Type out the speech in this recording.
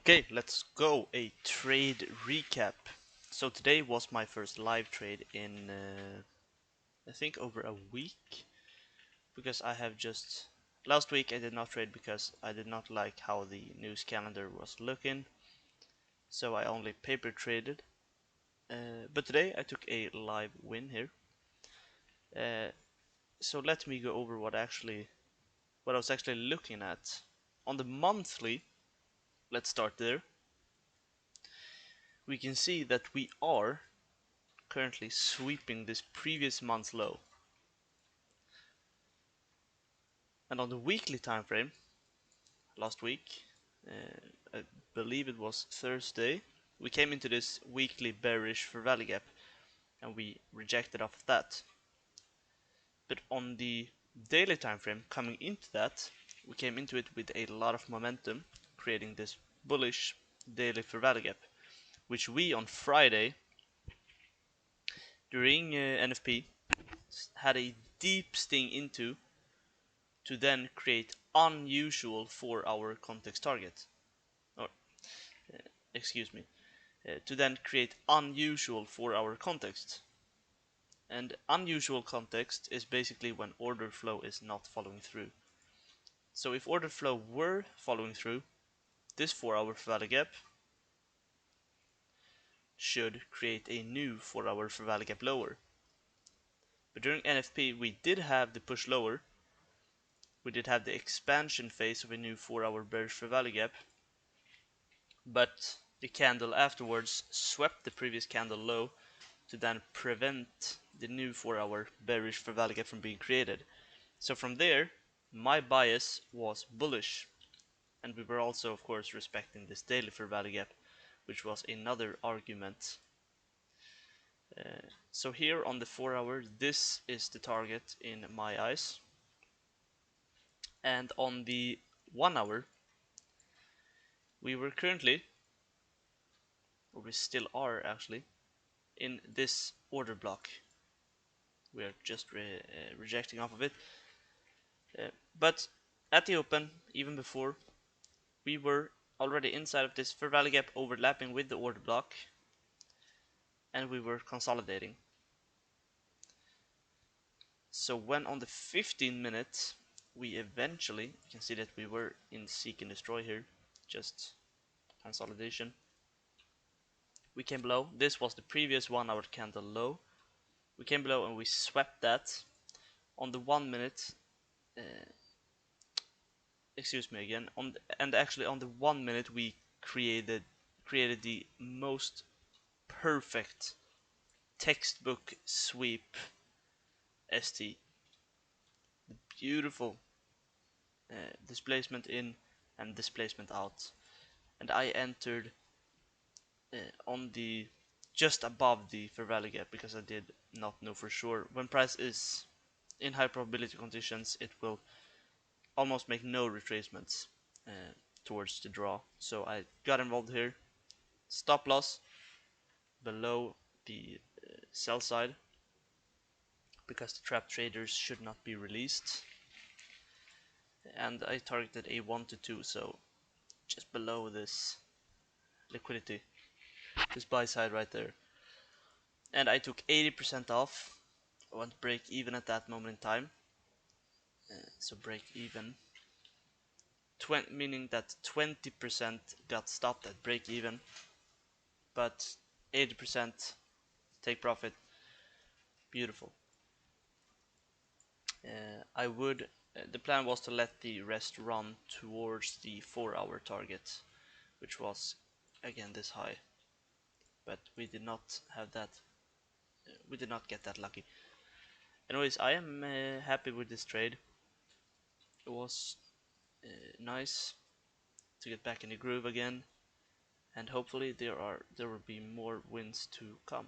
Okay, let's go. A trade recap. So today was my first live trade in I think over a week, because I have just last week I did not trade because I did not like how the news calendar was looking, so I only paper traded. But today I took a live win here. So let me go over what I was actually looking at on the monthly. Let's start there. We can see that we are currently sweeping this previous month's low. And on the weekly time frame, last week, I believe it was Thursday, we came into this weekly bearish for value gap and we rejected off of that. But on the daily time frame coming into that, we came into it with a lot of momentum, creating this bullish daily for value gap, which we on Friday during NFP had a deep sting into to then create unusual 4-hour context target. Or, excuse me, to then create unusual 4-hour context. And unusual context is basically when order flow is not following through. So if order flow were following through, this 4-hour value gap should create a new 4-hour value gap lower. But during NFP we did have the push lower, we did have the expansion phase of a new 4-hour bearish value gap, but the candle afterwards swept the previous candle low to then prevent the new 4-hour bearish for value gap from being created. So from there, my bias was bullish, and we were also of course respecting this daily for value gap, which was another argument. So here on the 4-hour, this is the target in my eyes, and on the 1-hour, we were currently, or we still are actually, in this order block. We are just rejecting off of it. But at the open, even before, we were already inside of this fair value gap overlapping with the order block, and we were consolidating. So when on the 15 minutes, we eventually, you can see that we were in seek and destroy here, just consolidation. We came below. This was the previous 1-hour candle low. We came below and we swept that. On the 1 minute, excuse me again, and actually on the 1 minute we created the most perfect textbook sweep ST. The beautiful displacement in and displacement out, and I entered on the just above the fair value gap because I did not know for sure. When price is in high probability conditions, it will almost make no retracements towards the draw, so I got involved here. Stop loss below the sell side because the trap traders should not be released, and I targeted a 1 to 2, so just below this liquidity, this buy side right there, and I took 80% off. I want to break even at that moment in time, so break even, meaning that 20% got stopped at break even, but 80% take profit. Beautiful. The plan was to let the rest run towards the 4-hour target, which was again this high, but we did not have that. We did not get that lucky. Anyways, I am happy with this trade. It was nice to get back in the groove again, and hopefully there will be more wins to come.